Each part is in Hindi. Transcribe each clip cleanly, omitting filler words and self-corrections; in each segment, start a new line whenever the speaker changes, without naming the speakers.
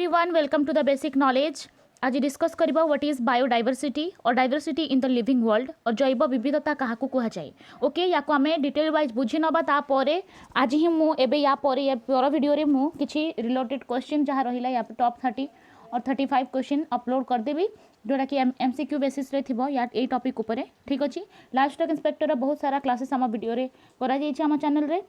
Everyone, welcome to the basic knowledge. आज डिस्कस करबा व्हाट इज बायोडाइवर्सिटी और diversity in the living world और जैव विविधता क्या कह जाए। ओके, या आम डिटेल वाइज बुझी नवा तापर आज ही मुझे या पर वीडियो रे मु किछि रिलेटेड क्वेश्चन जहाँ रहा या टॉप 30 और 35 क्वेश्चन अपलोड करदेवी जोटा कि MCQ बेसिस रे थिबो या ए टॉपिक उपरे। ठीक अच्छे, लाइफ स्टॉक इंस्पेक्टर बहुत सारा क्लासेस आम वीडियो रे करा जायछि आम चैनल रे।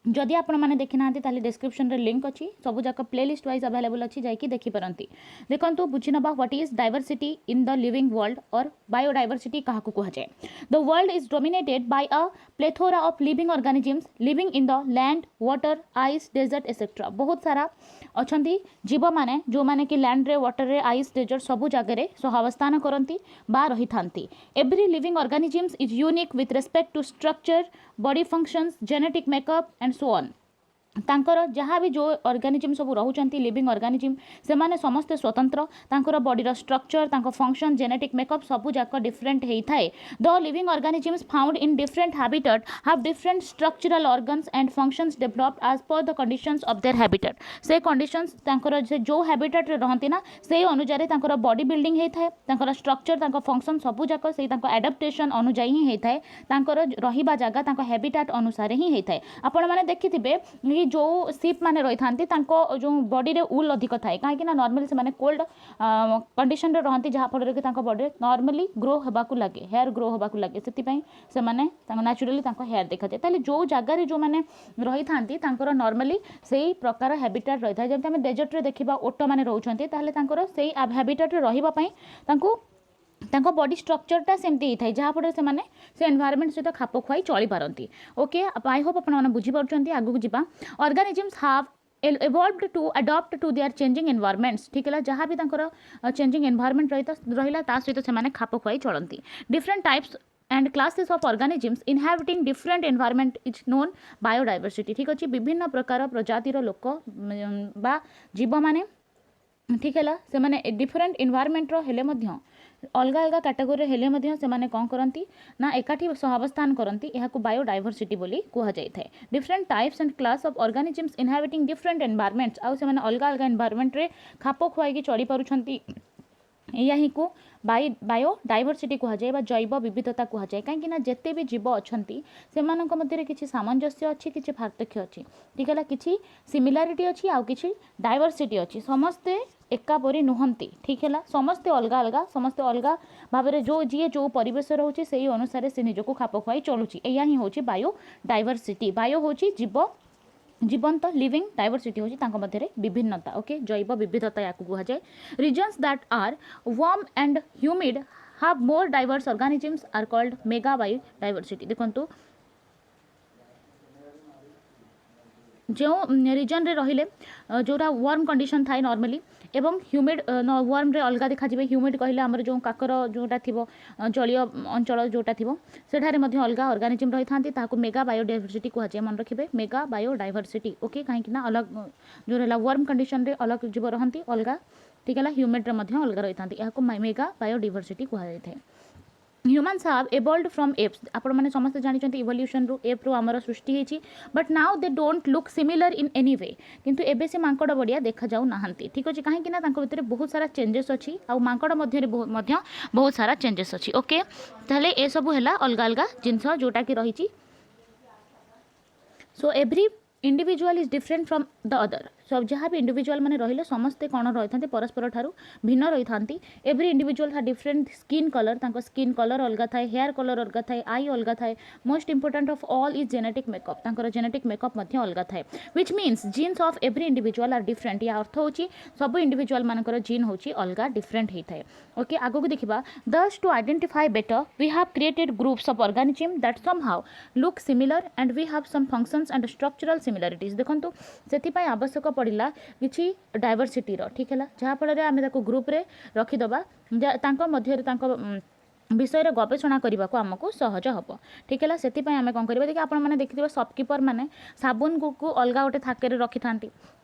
जदि आपण मैंने देखी ना डिस्क्रिप्शन रे लिंक अच्छी सब जाक प्लेलिस्ट वाइज अवेलेबल अच्छी जाकि देखिपारती। देखो बुझी नवा what is diversity in the living world और बायोडाइवर्सिटी क्या कह जाए। The world is dominated by a plethora of living organisms living in the land water ice desert etcetera. बहुत सारा अच्छा जीव मैंने जो मैंने कि लैंड रे वाटर रे आइस डेजर्ट सबू जगह सहावस्थान करती बा रही था। Every living organisms is unique with respect to structure body functions genetic makeup and so on. तांकर जहाँ भी जो ऑर्गेनिजम सब रोचंती लिविंग ऑर्गेनिजम से माने समस्ते स्वतंत्र। तांकर बॉडीर स्ट्रक्चर तांकर फंक्शन जेनेटिक मेकअप सबू जाक डिफरेंट होता है। The living organisms found in different habitat have different structural organs and functions developed as per the conditions of their habitat. से कंडीशंस तांकर जो हैबिटेट रे रहंती ना से अनुसार तांकर बॉडी बिल्डिंग होता है, तांकर स्ट्रक्चर तांकर फंक्शन सबू जाक से तांकर एडाप्टेशन अनुसार ही होता है, तांकर रहिबा जगह तांकर हैबिटेट अनुसार ही होता है। आपण माने देखिथिबे जो सीप माने रही था जो बॉडी रे उल अधिक थाए कहीं नॉर्मली से माने कोल्ड कंडीशन रे रहती जहाँ फल कि बॉडी नॉर्मली ग्रो होबाकू लगे, हेयर ग्रो होबाकू लगे, से माने नेचुरली हेयर देखा जाए। ताले जो जगह जो माने रही था नॉर्मली से प्रकार हैबिटेट रही था। जब आम डेजर्ट रे देखा ओट मैंने रोचते से हैबिटेट रे रहिबा पई तांको बॉडी स्ट्रक्चरटा सेमती होता है जहाँ फल से एनवायरमेंट सहित खाप खुआई चली पारती। ओके, आई होप आपने बुझीपार आगू जावा। Organisms have evolved to adopt to their changing environments। ठीक है, जहाँ भी चेंजिंग एनवायरमेंट रही सहित से खाप खुआई चलती। Different types and classes of organisms inhabiting different environment is known biodiversity. ठीक अच्छे, विभिन्न प्रकार प्रजातिर लोक बा जीव माने ठीक है से माने डिफरेंट एनवायरमेंट हेले मध्य अलग अलग कैटेगोरी हेले मध्य से माने कौन करती ना एकाठी सहावस्थान करती। यह बायोडाइवर्सिटी बोली कह जाए। Different types and class of organisms inhabiting different environments आउ से माने अलग अलग एनवायरमेंट रे खाप खुआई चढ़ी पारुछंती। यही को बायोडाइवर्सिटी कह जाए, जैव विविधता कह जाए। कहीं जिते भी जीव अच्छा से मध्य किसी सामंजस्य अच्छी, किसी पार्थक्य अच्छी। ठीक है, किसी सिमिलारिटी अच्छी आउ किसी डाइवर्सिटी अच्छी। समस्ते एकापरी नुहंती। ठीक है, समस्ते अलग अलग, समस्ते अलग भाव जो जी जो परिवेश रोचे से अनुसार से निजक खाप खुआई चलुची। या ही हूँ बायोडाइवर्सिटी। बायो हूँ जीव जीवंत लिविंग, डाइवर्सिटी होची मध्य विभिन्नता। ओके, जैव विविधता या कह जाए। Regions that are warm and humid have more diverse organisms are called mega biodiversity. देखंतु जो रीजन रे रहिले जोटा वार्म कंडीशन थाए नॉर्मली एवं ह्यूमिड वार्म रे अलग देखा जाए। ह्यूमिड कहले आमर जो काकर जोटा थी जलीय अंचल जोटा थी सेठारे मध्य अलग ऑर्गेनिजम रही था मेगा बायोडाइवर्सिटी कह जाए। मन रखिए मेगा बायोडाइवर्सिटी। ओके, कहीं अलग जो रहा वार्म कंडीशन रे अलग जीव रहती अलग। ठीक है, ह्यूमिड रे मध्य अलग रही था मेगा बायोडाइवर्सिटी कह जाए। Humans have evolved from apes. आपण मैंने समस्त जानते इवोल्यूशन रू एप रू आमर सृष्टि होती, but now they don't look similar in any way. किंतु एबे से मांकड़ बड़िया देखा जाऊ नाहंती। ठीक अच्छे, कहीं भितर बहुत सारा चेंजेस अच्छी आ मांकड़ मध्य बहुत सारा चेंजेस अच्छी। ओके, ताहले ए सब है अलग अलग जिनस जोटा कि रही। So every individual is different from the other. सब जहाँ भी इंडिविजुअल मैंने रहिले समस्ते कौन रही था परस्पर ठारू भिन्न रही था। Every individual has different skin colour, skin colour अलग थाए, हेयर कलर अलग थाए, आई अलग थाए। Most important of all is genetic makeup, genetic makeup अलग थाए। Which means genes of every individual are different. या अर्थ होची सब इंडिविजुअल मानकर जीन होची अलग डिफरेंट होता है। ओके, आगो देखा thus to identify better we have created groups of organism that somehow look similar and we have some functions and structural similarities. देखंतु सेति आवश्यक पड़ा किसी डाइवर्सिटी। ठीक है, जहाँफल आम ग्रुप रे रखीदबा मध्य विषय गवेषणा करने को आमको सहज हम ठीक है से आम कौन करें देखिए आपने देखिए शॉपकीपर मैंने साबुन को अलग गोटे थाके रखी था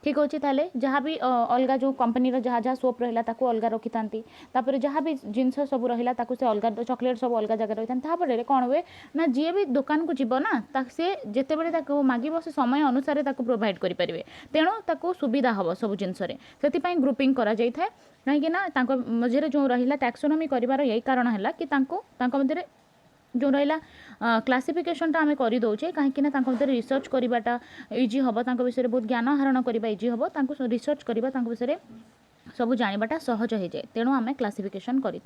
ठीक अच्छे ताले जहाँ भी अलग जो कंपनी जहाँ जहाँ सोप रहा अलग रखी था जहाँ भी जिनस सब रहा से अलग चॉकलेट सब अलग जगह रही था कौन हुए ना जी भी दुकान को जीव ना सी जिते बड़े मांग से समय अनुसार प्रोवाइड करेंगे तेणु सुविधा हम सब जिनस से ग्रुपिंग करा कहीं मझे जो रहा टैक्सोनॉमी कर यही कारण है कि मध्य जो रहा क्लासिफिकेशनटा आम करदे कहीं रिसर्च करवाटा इजी हम विषय बहुत ज्ञान आहरण करवा इजी हम रिसर्च करवा विषय सब जानाटा सहज हो जाए तेणु आम क्लासिफिकेशन करें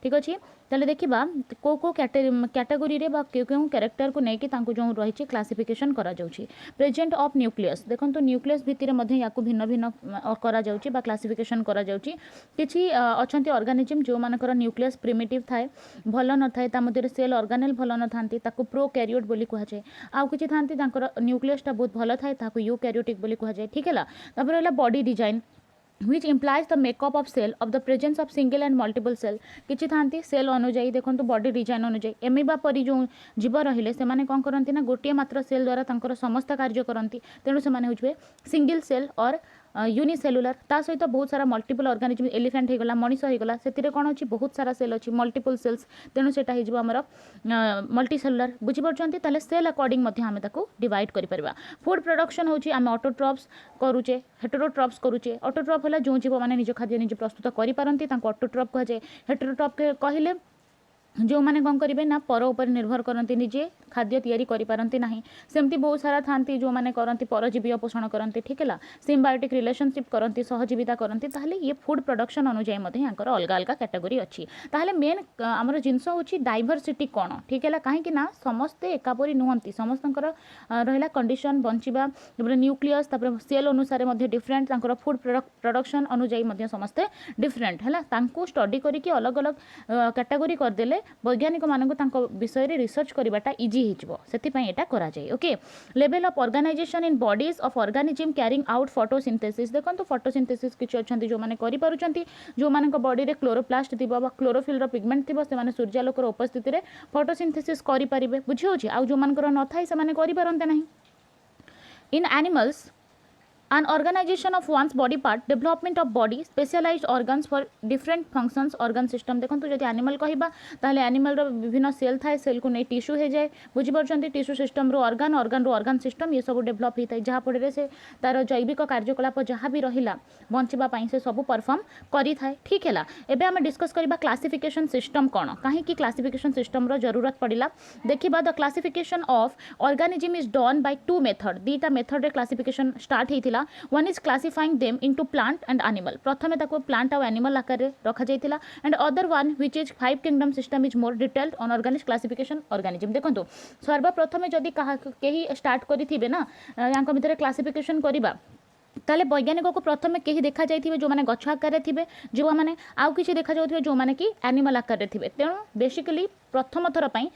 ठीक अच्छे तेल देखा कौ कौ कैटेगोरी क्यों क्यों कैरेक्टर को लेकिन जो रही क्लासिफिकेशन प्रेजेंट ऑफ न्यूक्लियस देखो न्यूक्लियस भितर या भिन्न भिन्न क्लासिफिकेशन किसी अच्छा ऑर्गेनिज्म जो मानकर न्यूक्लियस प्रिमिटिव थाए भल न थाए सेल ऑर्गेनेल भल न था प्रोकैरियोट बोली कहुए आउ कि था न्यूक्लियसटा बहुत भल थाए यूकैरियोटिक बोली कहुए ठीक है रहा body design which implies the makeup of cell of the presence of single and multiple cell किछि थांती सेल अनुजाई देखो बॉडी डिजाइन अनुजाई एमिबा परी जो जीव रहिले से माने कौन करती ना गोटे मात्र सेल द्वारा तांकर समस्त कार्य करती तेणु से माने होइछे सिंगल सेल और यूनिसेलुलर ता सहित बहुत सारा मल्टीपल ऑर्गेनिज्म एलिफेंट हो गला मनीष हो गला से कौन अच्छी बहुत सारा सेल अच्छी मल्टीपल सेल्स तेणु से आमर मल्टीसेलुलर बुझीपार्टी ताले सेल अकॉर्डिंग आम डिवाइड कर फूड प्रोडक्शन होची आम ऑटोट्रॉप्स करुचे हेटेरोट्रॉप्स करुचे ऑटोट्रॉप है जो जीव मैंने निज खाद्य निज प्रस्तुत करपारती ऑटोट्रॉप कहुए हेटेरोट्रॉप कहले जो मैंने कौन करेंगे ना पर उपर निर्भर करती निजे खाद्य तैयारी करपारती ना सेमती बहुत सारा था जो मैंने करती परजीवी पोषण करती ठीक है सिम्बायोटिक रिलेशनशिप करती सहजीविता करती ताहले ये फूड प्रोडक्शन अनुजाई अलग अलग कैटेगोरी अच्छी ताहले मेन आमर जिनस हूँ डाइभरसिटी कौन ठीक है कहीं समस्ते एकापरी नुहति समस्त रहा कंडीशन बंचा न्यूक्लियस सेल अनुसार डिफरेंट फूड प्रोडक्शन अनुजाई समस्ते डिफरेंट है स्टडी करके अलग अलग कैटेगोरी करदे वैज्ञानिक मानक विषय रे रिसर्च करवाटा इजी हो यहाँ कराए okay level of organization in bodies of organism carrying out photosynthesis देखो फोटोसिंथेसिस किसी अच्छा जो मैंने करें जो मान बॉडी रे क्लोरोप्लास्ट थी क्लोरोफिल पिगमेंट थी से सूर्यालोकर उपस्थिति में फोटोसिंथेसिस करेंगे बुझी हो आउ जो मान न था से करें ना इन animals an organization of one's body part development of body specialized organs for different functions organ system देखो जब एनिमल कहबा ताले एनिमल रो विभिन्न सेल थाए सेल को नहीं टिश्यू हो जाए बुझीपार्टी टिश्यू सिस्टम रो ऑर्गन ऑर्गन रो ऑर्गन सिस्टम ये सब डेभलप होता है जहाँ फल से तार जैविक कार्यकलाप जहाँ भी रहा बचापी से सब परफॉर्म करी थाए ठीक है एबे आम डिस्कस करबा क्लासिफिकेशन सिस्टम कौन कहीं क्लासिफिकेशन सिस्टम रो जरूरत पड़ा देखा the classification of organism is done by two method दीटा मेथड रे क्लासिफिकेशन स्टार्ट होता one is classifying them into plant and animal प्रथमे ताको प्लांट और एनिमल आकार रखा जाइतिला and other one which is five kingdom system is more detailed on organic classification organism देखो सर्वप्रथमे जदि कहीं स्टार्ट करिथिबे ना यांको भितर क्लासिफिकेशन करबा ताले वैज्ञानिक को प्रथम कहीं देखा जाइए जो मैंने गछ आकार थे जो मैंने आउ कि देखा जाऊे जो मैंने कि एनिमल आकार थे तेणु बेसिकली प्रथम थर पर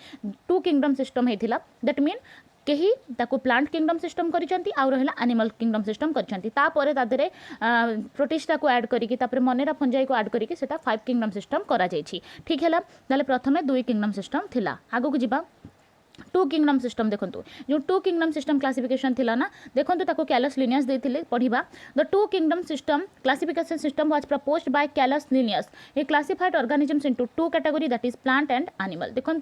टू किंगडम सिस्टम होता दैट मीन कहीं ताको प्लांट किंगडम सिस्टम करिसेंती आउ रहला एनिमल किंगडम सिस्टम करिसेंती तापरे तादरे प्रोटिस्टा को ऐड करिकि तापरे मनेरा फंजाई को ऐड करिकि सेटा फाइव किंगडम सिस्टम करा जाइछि ठीक है ताले प्रथमे दुई किंगडम सिस्टम थिला आगो को जिबा टू किंगडम सिस्टम देखो जो टू किंगडम सिस्टम क्लासिफिकेशन थिला ना देखो ताको कैलस लिनियस देथिले पढ़िबा the two kingdom system classification system was proposed by Carolus Linnaeus he classified organisms into two category that is plant and animal देखो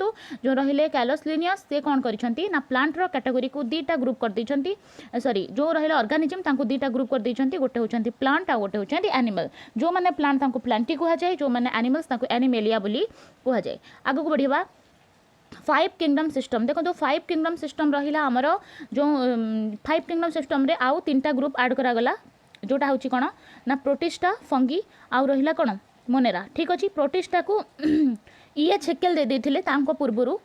जो रहिले कैलस लिनियस से कौन करिसेंती ना प्लांट रो कैटेगरी को दीटा ग्रुप कर दैछंती सॉरी जो रहिले ऑर्गेनिजम ताको दीटा ग्रुप कर दैछंती गोटे होचंती प्लांट आ गोटे होचंती एनिमल जो माने प्लांट ताको प्लांटी कहा जाए जो माने एनिमल्स ताको एनिमेलिया बोली कहा जाए आगो को बढ़िबा फाइव किंगडम सिस्टम देखो फाइव किंगडम सिस्टम रहा आमर जो फाइव किंगडम सिस्टम रे आउ तीन ग्रुप ऐड करागला जोटा हूँ कौन ना प्रोटिस्टा फंगी आउ रहा कौन मोनेरा ठीक अच्छे प्रोटिस्टा को ये छेकेल दे देथिले तांको पूर्वरु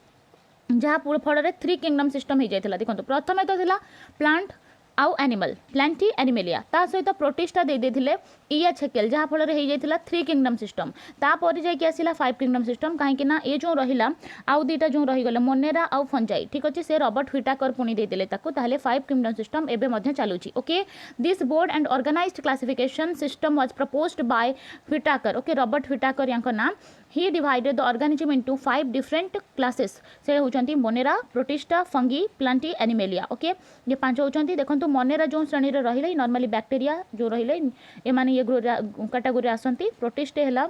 जहाँ फल थ्री किंगडम सिस्टम हो जाता देखो प्रथम तो था प्लांट आउ एनिमल प्लांटी एनिमेलिया ता सहित प्रोटिस्टा दे देथिले इया छेकेल जहाँ फल हो जाता थ्री किंगडम सिस्टम तापर जाकि आसला फाइव किंगडम सिस्टम कहीं ये जो रहा आउ दीटा जो रहीगले मोनेरा आउ फंजाई ठीक अच्छे से रॉबर्ट व्हिटाकर पुणी देदेले ताहले फाइव किंगडम सिस्टम एवं चलुची okay this board and organised classification system was proposed by Whittaker okay Robert Whittaker या नाम he divided the organism into 5 different classes से होचंती Monera Protista Fungi Plantae Animalia okay ये पांच होचंती देखंतु मोनेरा जो श्रेणी रे रहिले नॉर्मली बैक्टीरिया जो रहिले ए माने ये कैटेगरी आसंती प्रोटिस्टे हला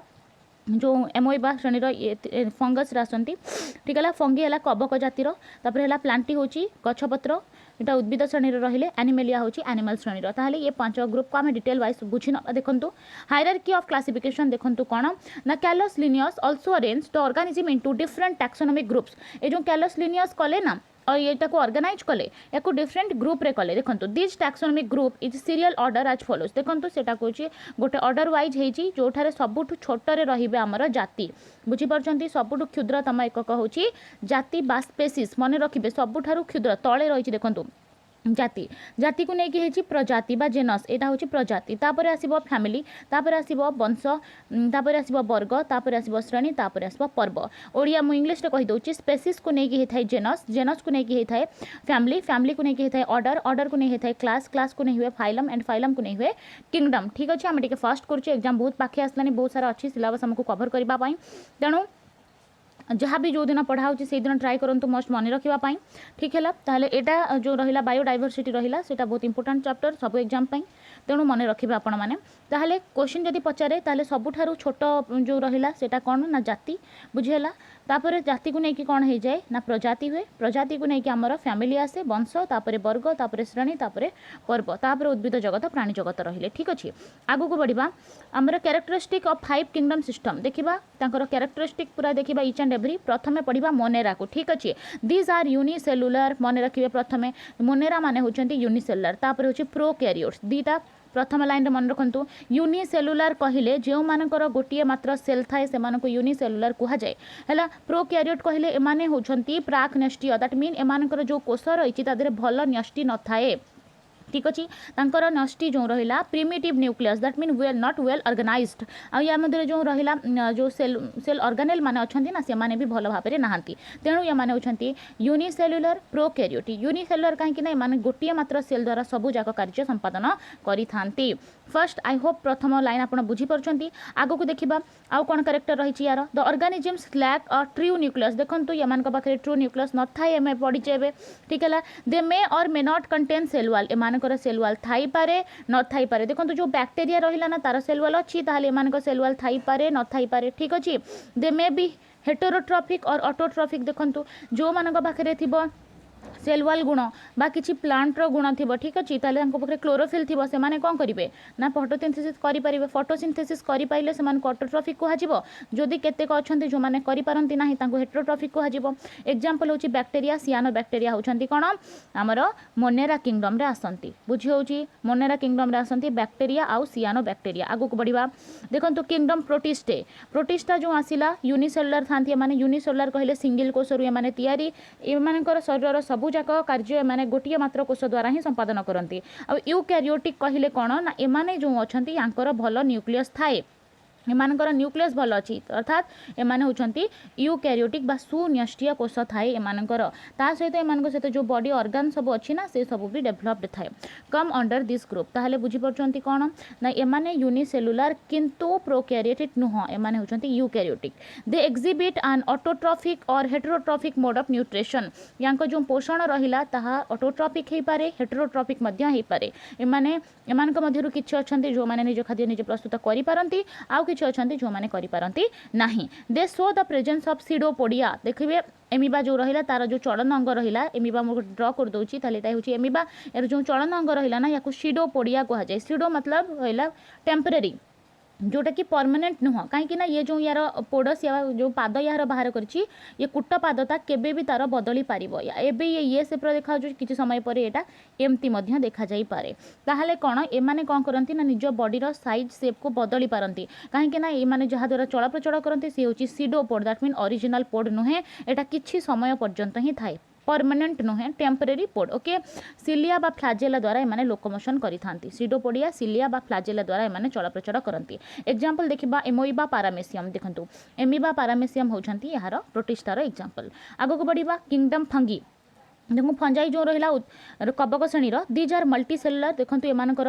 जो एमोइबा श्रेणी फंगस आसती ठीक है फंगी है कबक जातिर तापर है प्लांटी हूँ गछपत्र यहाँ उद्भिद श्रेणी रहिले एनिमेलिया हूँ एनिमल श्रेणी ताहले ये 5 ग्रुप को आम डिटेल वाइज बुझी ना देखो हायरार्की ऑफ क्लासिफिकेशन देखो कौन ना callus Linnaeus also arrange the organism into different taxonomic groups ये जो कैलस लिनियस कले ना और ये ऑर्गेनाइज कले या डिफरेंट ग्रुप रे कले देखो this taxonomic group is serial order as follows देखो सेटा कहूँ गोटे ऑर्डर वाइज होती जो सबुठ छोटे रे आमर जाति बुझीपार्टी सबुठ क्षुद्रतम एकक हूँ जाति बा स्पेसीस मन रखिए सबुठ क्षुद्र तले रही देखो जाति जाति को लेकिन होती प्रजाति बा जेनस यहाँ हूँ प्रजाति तापर आसब फैमिली तापर आसब वंश तापर आसब वर्ग तापर आसब श्रेणी तापर आसब पर्व ओडिया मु इंग्लिश रे कहि दउची स्पेसीस को लेकिन होता है जेनस जेनस को लेकिन होता है फैमिली फैमिली को लेकिन होता है ऑर्डर ऑर्डर को नहीं होता है क्लास क्लास को नहीं हुए फाइलम एंड फाइलम को नहीं हुए किंगडम ठीक अच्छे आम टे फास्ट करुचे एग्जाम बहुत पाखे आसलानी बहुत सारा अच्छी सिलेबस आमको कवर करने तेणु जहाँ भी जो दिन पढ़ा से दिन ट्राए करूँ मस्ट मन रखापी ठीक है ताहले यहाँ जो रहा बायोडाइवर्सिटी रहा से बहुत इंपोर्टेंट चैप्टर सब एग्जाम तेणु मन रखिए आपण मैंने ताहले क्वेश्चन जदि पचारे ताहले सबुठारु छोट जो रहा से कौन ना जाति बुझीगला तापर जाति को लेकिन कौन हो जाए ना प्रजाति हुए प्रजाति को लेकिन आमर फैमिली आसे वंश तापर वर्ग तापर श्रेणी तापर पर्व तापर उद्भिद जगत प्राणी जगत रहिले ठीक अच्छे आगु को बढ़िबा आमर कैरेक्टरिस्टिक ऑफ 5 किंगडम सिस्टम देखिबा तांकर कैरेक्टरिस्टिक पूरा देखिबा ईच एंड एवरी प्रथमे पढ़िबा मोनेरा को ठीक अच्छे दीज आर यूनिसेलुलर मन रखिए प्रथमे मोनेरा माने होचंती यूनिसेलुलर तापर होची प्रोकैरियोट्स दीटा प्रथम लाइन रे मन रखु यूनिसेलुलर कहले जो मानकर गोटे मात्र सेल थाए से यूनिसेलुलर कह जाए है प्रोकैरियोट कहले एमाने होचंती प्राक न्यष्टीय दैट मीन एमानकर जो कोष रही भल न्यष्टि न थाए ठीक अच्छे तांकर नष्टि जो रहा primitive nucleus that mean well not well organised आ या मध्य जो रहा जो सेल ऑर्गेनेल माने अच्छी ना से माने भी भल भाव में नहांती तेणु ये माने होचंती यूनिसेलुलर प्रोकैरियोट यूनिसेलुलर कहीं ना माने गोटे मात्र सेल द्वारा सबू जाक कार्य संपादन करिथांती फर्स्ट आई होप प्रथम लाइन आप बुझीपार्टी आग को देखा आउ कौन कैरेक्टर रही यार the organisms lack a true nucleus देखो ये पाखे ट्रू न्यूक्लियस न थाए एम पढ़ीचे ए ठीक है दे मे और may not contain cell wall एमानकर cell wall Thai पारे न थाई पारे देखो जो बैक्टेरिया रहिला ना तार सेल वाल अच्छी ताहले एमानकर सेल वाल थाई पारे न थाई पारे ठीक अच्छे दे मे बी हेटेरोट्रॉफिक और ऑटोट्रॉफिक देखो जो मान पाखे थिबो सेल वाल गुण बा किछि प्लांट रो गुण थिबो ठीक अछि ताले हमको पकरे क्लोरोफिल थिबो से माने कोन करिवे ना फोटोसिंथेसिस करि परिबे फोटोसिंथेसिस करि पाइले से मान ऑटोट्रॉफिक को हाजिबो जदि केतेक अछंती जो माने करि पारंती नाही तांको हेटेरोट्रॉफिक को हाजिबो एग्जांपल होछि बैक्टीरिया सियानो बैक्टीरिया होछंती कोन हमर मोनेरा किंगडम रे आसंती बुझी होछि मोनेरा किंगडम रे आसंती बैक्टीरिया आउ सियानो बैक्टीरिया आगु को बढ़िबा देखंतु किंगडम प्रोटिस्टे प्रोटिस्टा जो आसिला यूनिसेलुलर थांती माने यूनिसेलुलर कहले सिंगल कोष रु माने तयारी ए मानकर शरीर सबु जाक कार्य माने गोटे मात्र कोष द्वारा ही संपादन करती आ यूकैरियोटिक कहले कौन ना एमाने जो अच्छी यांकर भल न्यूक्लियस थाए एमानकर न्यूक्लियस भल अच्छी अर्थात एमाने होचंती यूकैरियोटिक बा सुन्यष्टीय कोष थाए एमानकर ता सहित एमानक सहित जो बॉडी ऑर्गन सब अच्छी ना से सब भी डेभलप्ड थाए कम अंडर दिस ग्रुप ताहले बुझी पारछंती कोन ना एमाने यूनिसेलुलर किंतु प्रोकैरियोटिक नुह एमाने होचंती यूकैरियोटिक दे एक्जिबिट एन ऑटोट्रॉफिक और हेटेरोट्रॉफिक मोड ऑफ न्यूट्रिशन यांको जो पोषण रहिला ताहा ऑटोट्रॉफिक हे पारे हेटेरोट्रॉफिक मध्य हे पारे एमाने एमानक मध्यरु किछि अछंती जो माने निज खाद्य निज प्रस्तुत करि पारंती आउ किछि अछंती जो माने करि पारंती नाही they show the presence of pseudopodia देखिबे एमिबा जो रहिला तार जो चलन अंग रहिला एमिबा मो ड्रॉ कर दउची ताले ताई होची एमिबा एरो जो चलन अंग रहिला ना याकु सीडोपोडिया कहा जाय सीडो मतलब रहिला टेम्परेरी जोटा कि परमानेंट नुह कहीं ये जो यार पोडस या जो पाद यार बाहर करछि ये कुट पादता केबे भी तार बदली पारिबो एबे ये सेप्र देखा किछि समय पर एटा एमती मध्य देखा जाई पारे ताहले कोन एमाने कोन करंती ना निज बॉडी रो साइज शेप को बदली पारंती कहीं ना एमाने जहा द्वारा चलप्रचल करंती से होछि सीडोपोड दैट मीन ओरिजिनल पोड नुहे एटा किछि समय पर्यंत ही थाए परमानेंट नुहे टेम्परेरी पोड ओके सिलिया बा फ्लाजेला द्वारा एमाने लोकोमोशन करिथांती सीडोपोडिया सिलिया बा फ्लाजेला द्वारा एमाने चलप्रचल करंती एग्जांपल देखिबा एमोइबा पारामेसियम देखंतु एमिबा पारामेसियम होछंती यार प्रोटिस्टार एग्जांपल आगो को बढ़िबा किंगडम फंगी देखो फंजाई जो रहा कबक श्रेणी दीज आर मल्टी सेलुलर देखो एमानकर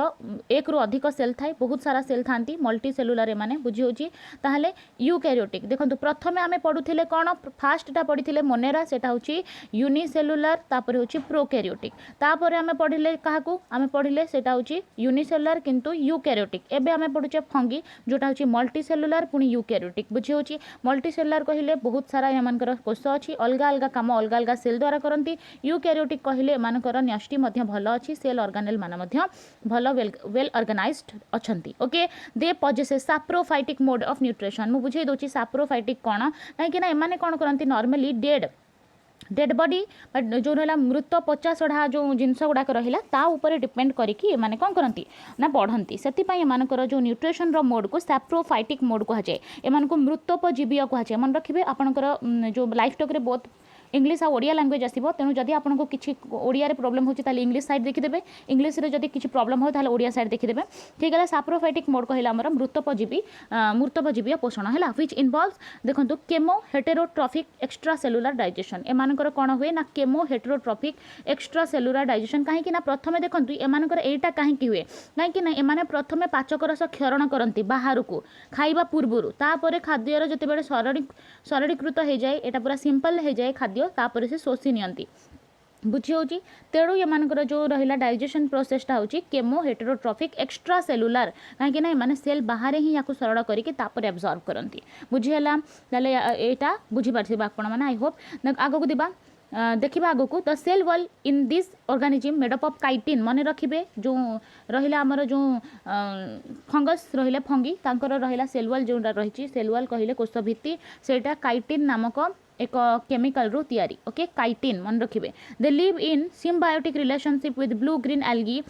एक रु अधिक सेल थाए बहुत सारा सेल था मल्टी सेलुलर एमाने बुझी होची ताहले यूकैरियोटिक देखो प्रथम आम पढ़ुले कौन फास्टा पढ़ी मोनेरा सेटा होची यूनिसेलुलर तापर होची प्रोकैरियोटिक तापर आम पढ़ले क्या आम पढ़ले सेटा होची यूनिसेलुलर किंतु यूकैरियोटिक एबे आम पढ़ुचे फंगी जोटा होची मल्टी सेलुलर पुणी यूकैरियोटिक बुझी होची मल्टी सेलुलर कहले बहुत सारा एमानकर कोष अच्छी अलग अलग काम अलग अलग सेल द्वारा करती यूकैरियोटिक कहले एमानकर न्यष्टि मध्य भल अच्छी सेल ऑर्गेनेल मान मध्य भल वेल ऑर्गेनाइज्ड अच्छी okay they possess saprophytic mode of nutrition मु बुझे दोची सैप्रोफाइटिक कौन कहीं एमाने कौन करती नॉर्मली डेड बॉडी जो रहा मृत पचा सढ़ा जो जिनस गुड़ाक रहा उपर डिपेंड करके माने कौन करती ना बढ़ती से एमानकर जो न्यूट्रिशन रो मोड को सैप्रोफाइटिक मोड कहुए एम मृतोपजीवीय कहुए मन रखिए आपंकर जो लाइफ स्टॉक बहुत इंग्लिश और ओडिया लैंग्वेज आसो तेणु जदि आपको किसी ओडिया प्रॉब्लम होची ताले इंग्लिश साइड देखिदेवे इंग्लिश रे जदि किसी प्रॉब्लम हो ताले ओडिया साइड देखिदेवे ठीक है सैप्रोफाइटिक मोड कहला हमर मृतोपजीवी पोषण है व्हिच इन्वॉल्व्स देखंतु chemo heterotrophic extra cellular digestion एमानकर कौन हुए ना chemo heterotrophic extra cellular digestion कहीं प्रथम देखंतु एमानकर एटा कहीं हुए कहीं एमाने प्रथमे पाचक रस क्षरण करती बाहर को खाइबा पूर्व तापर खाद्यर जितेबाला सरलीकृत हो जाए यहाँ पूरा सिंपल हो जाए खाद्य तापर से शोषि नियंती बुझी होची तेणु एमानकर जो रहिला डाइजेशन प्रोसेसटा होची केमो हेटेरोट्रॉफिक एक्स्ट्रा सेलुलर कहीं ना माने सेल बाहर ही या सरल करके तापर एब्जॉर्ब करती बुझीला ताले एटा बुझी पारथिबा आपण माने आई होप आगो को दिबा देखा आग को the cell wall in this organism made up of chitin मन रखिए जो रहिला आमर जो फंगस रहिले फंगी तांकर रहिला सेल वॉल जो रही सेल वॉल कहले कोष भित्ति सेटा काइटिन नामक एक केमिकल रू तैयारी ओके काइटिन मन रखिए they live in symbiotic relationship with blue green algae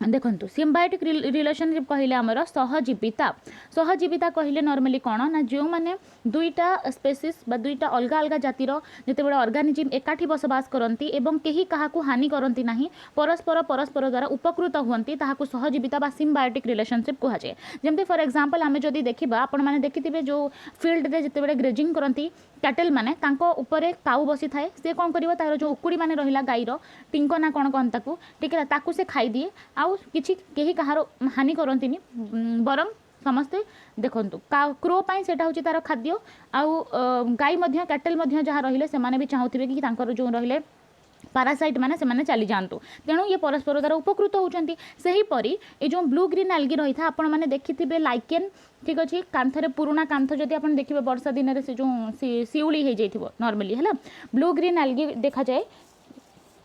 देखंतु सिम्बायोटिक रिलेशनशिप कहले आमर सहजीविता कहले नॉर्मली कौन ना जो मैंने दुईटा स्पेसीस बा दुईटा अलग अलग जातिर जितेबाला ऑर्गेनिज्म एकाठी बसवास करती एवं कहीं क्या हानि करती नहीं परस्पर द्वारा उपकृत हुंती ताहाकू सहजीविता बा सिम्बायोटिक रिलेशनशिप कहुए जमती फॉर एग्जांपल आम जदि देखा आपण मैंने देखिथे जो फील्ड रे जितेबाला ग्रेजिंग करती कैटल माने तांको ऊपर काउ बसी थाए से कौन कर तार जो उकुड़ी माने रहिला गाईर टिंक ना कौन कहन ताकू ठीक है ताकू से खाई दिए आउ किछि केही कहार हानि करंतिनी बरम समस्ते देखंतु क्रो पाई सेटा होची तार खाद्य आउ गाई मध्य कैटल मध्य जहाँ रहिले से माने भी चाहूथिबे कि तांकर जो रहिले पारासाइट माने से माने चली जातु तेणु ये परस्पर द्वारा उपकृत होती सेहीपरि ये जो ब्लू ग्रीन एल्गी रही था आपण मैंने देखिथे लाइकेन ठीक अच्छे कांथरे पुराना कांथ जदि आप देखिए वर्षा दिन में से जो शिउली हो जाइए नॉर्मली है ब्लू ग्रीन एल्गी देखा जाए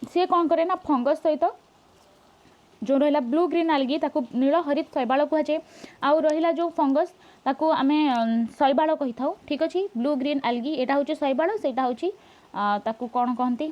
सी कौन करे ना फंगस सहित जो रहा ब्लू ग्रीन एल्गी ताको नील हरित शैवाल कहुए आउ रहा जो फंगस ताको आमे शैवाल कही था ठीक अच्छे ब्लू ग्रीन एल्गी यहाँ हूँ शैवाल से ताको कौन कहती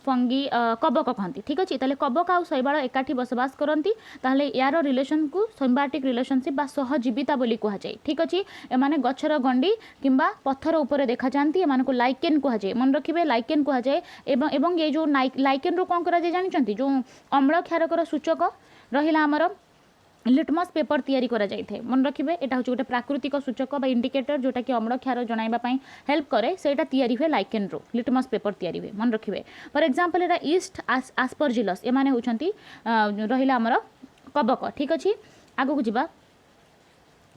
फंगी कबक कहती ठीक अच्छे ताले कबक आउ शैवाल एकाठी बसवास करती ताहले यार रिलेशन को सिम्बायोटिक रिलेशनशिप बा सहजीविता बोली कहुए ठीक अच्छे एमाने गछर गंडी किंबा पत्थर ऊपर देखा जाती एमान को लाइकेन कहुए मन रखिए लाइकेन कहुए एवं ये जो लाइकेन रू कौन करा जानते जो अम्ल क्षारकर सूचक रहिला आमर लिटमस पेपर तैयारी करा जाइए मन रखिए यहाँ हूँ गोटे प्राकृतिक सूचक बा इंडिकेटर जोटा कि अम्ल क्षार जणाइबा हेल्प करे सेटा तैयारी हुए लाइकेन रो लिटमस पेपर तैयारी हुए मन रखिए फॉर एग्जांपल एटा ईस्ट आस्परजिलस एमाने होछंती रहिला हमर कबक ठीक अच्छे आगो को जिबा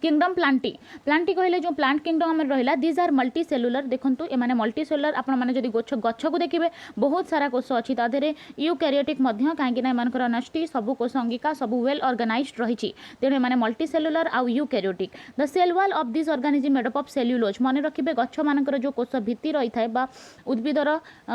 किंगडम प्लांटी कहले जो प्लांट किंगडम आम रहा दीज आर मल्टी सेलुलर देखंतु एमाने मल्टी सेलुलर आपण माने जदि गछ को देखिए बहुत सारा कोष अच्छी ताधे यूकैरियोटिक कहीं एमानकर नष्टि सब कोष अंगिका सब वेल ऑर्गेनाइज्ड रही तेणु एमाने मल्टी सेलुलर आउ eukaryotic the cell wall of this organism made of cellulose मन रखिए गछ मानकर जो कोष भित्ति रही है बा उद्भिदर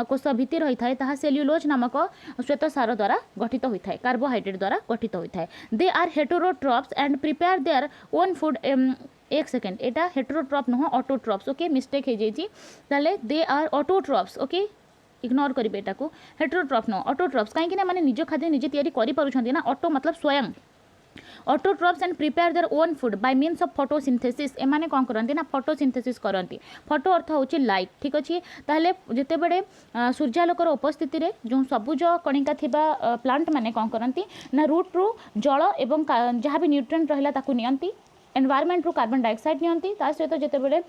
कोष भित्ति रही है ताहा सेल्युलोज नामक श्वेत सार द्वारा गठित होता है कार्बोहाइड्रेट द्वारा गठित होता है they are heterotrophs and prepare their own food एक सेकेंड एटा हेटेरोट्रॉप नुह ऑटोट्रॉप्स ओके मिस्टेक हो जाइए ताले they are autotrophs okay ignore करेंगे एटा को हेटेरोट्रॉप नुह ऑटोट्रॉप्स कहीं मैंने निज खाद्य निजे तैयारी करि पारुछंती ना ऑटो मतलब स्वयं autotrophs and prepare their own food by means of photosynthesis एमाने कौन करती ना फोटोसिंथेसिस करती फोटो अर्थ होची लाइट ठीक अच्छे ताहले जेते बड़े सूर्यालोकर उपस्थिति रे जो सबुज कणिका थिबा प्लांट माने कौन करती ना रूट रु जल एवं जहाँ भी न्यूट्रिएंट रहिला ताकू नियंती एनवायरमेंट रू कार्बन डाइऑक्साइड नियंती ता सहित जेतेबेले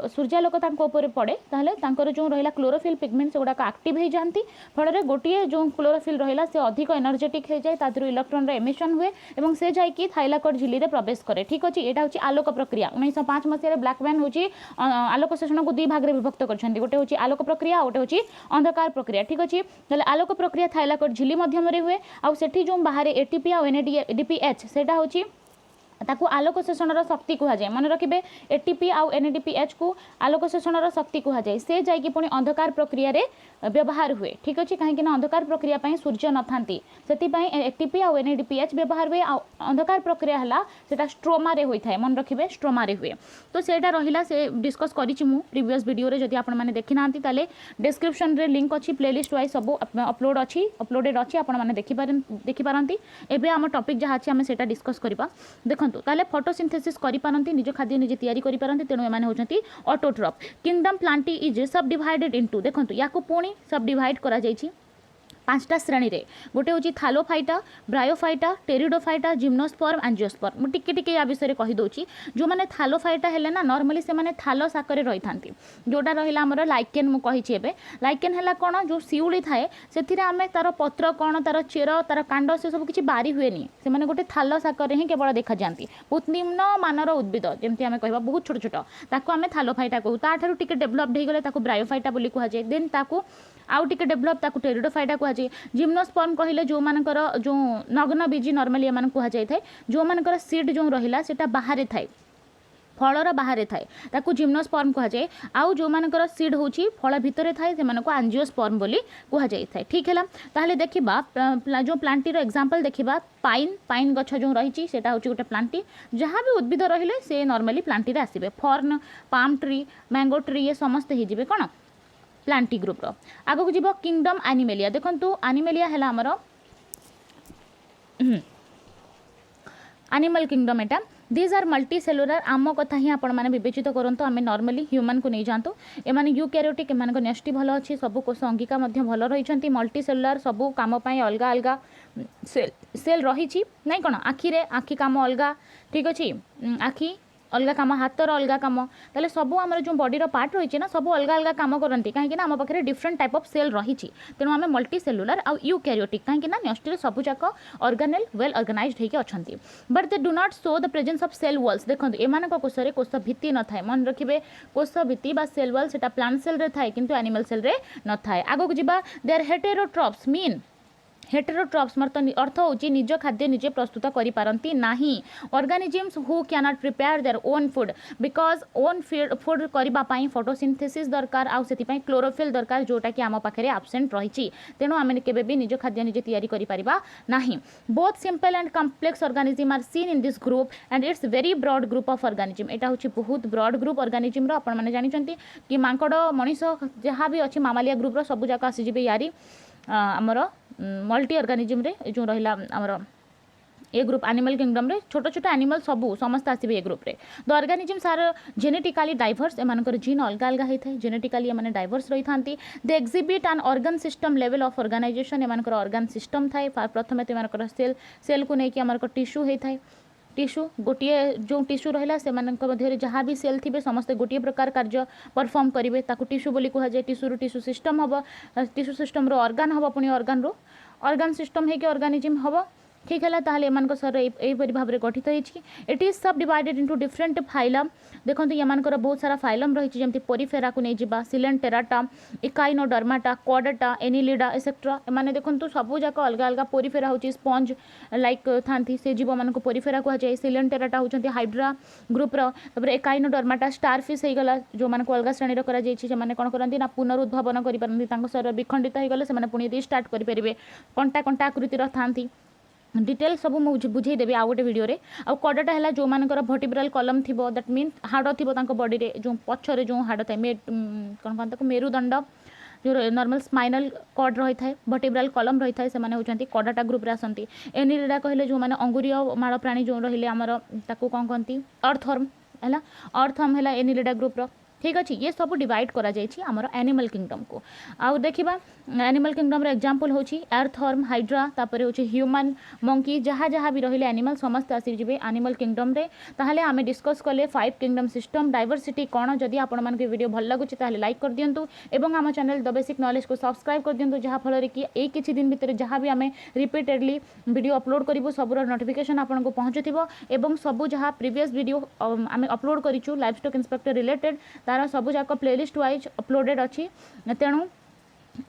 सूर्यालोक तांको ऊपर पड़े ताहले तांकर जो रहिला क्लोरोफिल पिगमेंट सेगुड़ा एक्टिव हो जाती फल गोटे जो क्लोरोफिल रहिला से अधिक एनर्जेटिक हो जाए तादर इलेक्ट्रॉन रे एमिशन हुए और से जाकि थाइलाकोइड झिल्ली रे प्रवेश करे। ठीक अच्छे यहाँ हूँ आलोक प्रक्रिया 1905 मसीह ब्लैकमैन हूँ आलोक शोषण को 2 भाग में विभक्त कर गोटे हूँ आलोक प्रक्रिया गोटे हूँ अंधकार प्रक्रिया। ठीक अच्छे आलोक प्रक्रिया थाइलाकोइड झिल्ली मध्यम हुए आउ सेठी जो बाहर एटीपी आ एनएडीपीएच सेटा हूँ ताकू आलोक शोषण शक्ति कहुए मन रखिए एटीपी आउ एनएडीपीएच को आलोक शोषण शक्ति कहुए से जाकि पुणी अंधकार प्रक्रिया रे व्यवहार हुए। ठीक अच्छे कहीं अंधकार प्रक्रिया सूर्य न था से एटीपी आउ एनएडीपीएच व्यवहार हुए अंधकार प्रक्रिया है से स्ट्रोमा रे होता है मन रखिए स्ट्रोमा रे हुए। तो सेटा रहिला से डिस्कस करी प्रीवियस वीडियो रे जदि आपण माने देखि नांती ताले डिस्क्रिप्शन रे लिंक अच्छी प्लेलिस्ट वाइज सब अपलोडेड अच्छी आपण माने देखि पारंती। एबे हम टॉपिक जहाँ अच्छे आम सेटा डिस्कस करबा देखंतु ताले फोटोसिंथेसिस करि पारंती निज खाद्य निजे तैयारी करि पारंती तेणु एमाने होचंती ऑटोट्रॉफ। किंगडम प्लांटी इज सब डिवाइडेड इनटू देखंतु याको पुणी सब डिवाइड करा जायछि 5टा श्रेणी रे गोटे हूँ थालोफाइटा ब्रायोफाइटा टेरिडोफाइटा जिम्नोस्पर्म एंजियोस्पर्म मुझे टिके या विषय कही दूची जो मैंने थालोफाइटा हेले ना नॉर्मली से माने थालो साकरे रही था जोटा रहा आमर लाइकेन मुझे लाइकेन है कौन जो शिउली थाए से आम तार पत्र कौन तार चेर तार कांड से सब किसी बारी हुए से मैंने गोटे थालो साकरे ही केवल देखा जाती बहुत निम्न मानर उद्भिद जमी आम कह बहुत छोट छोट ताको आम थालोफाइटा कहू ताठू टिके डेभलप्ड हो गले ब्रायोफाइटा बोली कहुए देन ताकू आउ टिके डेभलप ताकू टेरिडोफाइटा कहुए। जिम्नोस्पर्म कहले जो मानकर जो नग्न बीजी नॉर्मली एमान कहुए थाए जो मानकर सीड जो रहिला सेटा बाहर थाए फलर बाहर थाए ताकू जिम्नोस्पर्म कहुए आउ जो मानकर सीड होची फल भितर थाए से मानको एंजियोस्पर्म बोली कहुए थाए। ठीक है ताहले देखिबा जो प्लांटी रो एग्जांपल देखिबा पाइन गछ जो रही सेटा होची गोटे प्लांटी जहाँ भी उद्भिद रहिले से नॉर्मली प्लांटी रे आसीबे fern palm tree mango tree ये समस्त ही जिबे कोन प्लांटी ग्रुप रो। आगो को जीवो किंगडम एनिमेलिया देखंतु एनिमेलिया है आमर animal kingdom Etah these are multi cellular आम कथा ही आपण मैंने विवेचित करंतु आम नॉर्मली ह्यूमन को नहीं जातु एम यूकैरियोटिक एम न्यष्टि भल अच्छी सब कोष अंगिका भल रही मल्टी सेलुलर सबू कम अलग अलग सेल रही नहीं कौन आखि कम अलग। ठीक अच्छे आखि अलग कम हाथर अलग कम ताले सब आम जो बॉडीर पार्ट रही ना सब अलग अलग कम करती कहीं आम पाखे डिफरेंट टाइप ऑफ सेल रही तेणु आम मल्टी सेलुलर आउ यूकैरियोटिक कहीं न्यष्टि सबूक ऑर्गेनेल वेल ऑर्गेनाइज्ड होकर अच्छा but they do not show the presence of cell walls देखो एम कोष कोष भित्ति न थाए मन रखिए कोष भित्ति बा सेल वॉल से प्लांट सेल रे थाए किंतु एनिमल सेल रे न थाए। आगो को जीवा they are heterotrophs mean heterotrophs अर्थ होची निज खाद्य निजे प्रस्तुत करि पारंती नाही organisms who can not prepare their own food because own food करबा पई फोटोसिंथेसिस दरकार आउ सेति पई क्लोरोफिल दरकार जोटा कि आम पाखरे एब्सेंट रही तेणु आम केबे भी निज खाद्य निजे तैयारी करि परिबा नाही। Both simple and complex organism are seen in this group and it's very broad group of organism एटा होची बहुत ब्रॉड ग्रुप ऑर्गेनिज्म रो आपण माने जानि चंती कि मांकड़ मनीष जहाँ भी अच्छी मामालिया ग्रुप रो सब जाक आसी जिबे यारी आमर मल्टी ऑर्गेनिज्म रे जो रहिला आमर ए ग्रुप एनिमल किंगडम रे छोट छोट एनिमल सबू समस्त आसबे ए ग्रुप रे। The organisms are genetically diverse एमानकर जीन अलग अलग होता है जेनेटिकली एमाने डाइवर्स रही था they exhibit an organ system level of organisation एमानकर ऑर्गन सिस्टम थाए प्रथम तो एमानकर सेल को लेकिन आमर टिश्यू होता है टिश्यू गोटे जो टिश्यू रहा से जहाँ भी सेल थे समस्ते गोटे प्रकार कार्य परफॉर्म करेंगे ताकू टिश्यू बोली कहुए टिश्यू टिश्यू सिस्टम हम टिश्यू सिस्टम रो ऑर्गन हम पुणी ऑर्गन रो ऑर्गन सिस्टम है कि ऑर्गेनिज्म हम। ठीक है ताहले एमानक शरीर एहिपरि भाव में गठित होती इट इज सब डिवाइडेड इनटू डिफरेंट फाइलम देखो एमानकर बहुत सारा फाइलम रही जमी पोरीफेरा को नहीं जा सिलेंटेराटा इकाइनोडर्माटा कॉर्डेटा एनिलिडा एक्सेट्रा एमाने देखो सबूक अलग अलग पोरीफेरा होची स्पंज लाइक थांती से जीव मान पोरीफेरा कहुए सिलेंटेराटा होती हाइड्रा ग्रुपर एकाइनोडर्माटा स्टारफिश हो गला जो मान अलग श्रेणी से कौन करती ना पुनरुद्भावन कर शरीर विखंडित हो गले से पुणी रिस्टार्ट करेंगे कंटा कंटा आकृतिर थांती डिटेल सब मुझे बुझे देवी आउ गोटे वीडियो रे आउ कड़ाटा है जो मानकर वर्टिब्रल कलम थी दैट मीन हाड़ थी बॉडी रे जो पछरे जो हाड़ थाए कौन कहते मेरुदंड जो नॉर्मल स्पाइनल कॉर्ड रही है वर्टिब्रल कलम रही है से होती कड़ाटा ग्रुप रे आसती एनिलिडा कहले जो मैंने अंगुरीय माड़ प्राणी जो रहिले आमर ताकू कौन कहती अर्थवर्म है अर्थवर्म है एनिलिडा ग्रुप रो ठीक अच्छे ये सब डिवाइड करा जायछि हमर एनिमल किंगडम को आउ देखिबा एनिमल किंगडम रे एग्जांपल होछि एर्थवर्म हाइड्रा तापर होछि ह्यूमन मंकी जहाँ जहाँ भी रहिले एनिमल समस्त आसी जिवे एनिमल किंगडम रे ताहले आमे डिस्कस कले 5 किंगडम सिस्टम डाइवर्सिटी कोन जदि आपण मन के वीडियो भल लागुछि ताहले लाइक कर दियंतु एवं हम चैनल द बेसिक नॉलेज को सब्सक्राइब कर दियंतु जहाँ फल रे कि ए किछि दिन भितर जहाँ भी आमे रिपीटेडली वीडियो अपलोड करिवो सबरो नोटिफिकेशन आपण को पहुंचुथिबो एवं सबु जहाँ प्रीवियस वीडियो आमे अपलोड करिछु लाइव स्टॉक इंस्पेक्टर रिलेटेड तार सबु जाक प्लेलिस्ट वाइज अपलोडेड अच्छी तेणु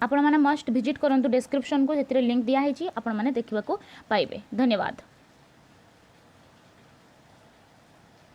आपण मैंने मस्ट विजिट करूँ डिस्क्रिप्शन को लिंक दिखाई आपण मैंने देखा पाइबे। धन्यवाद।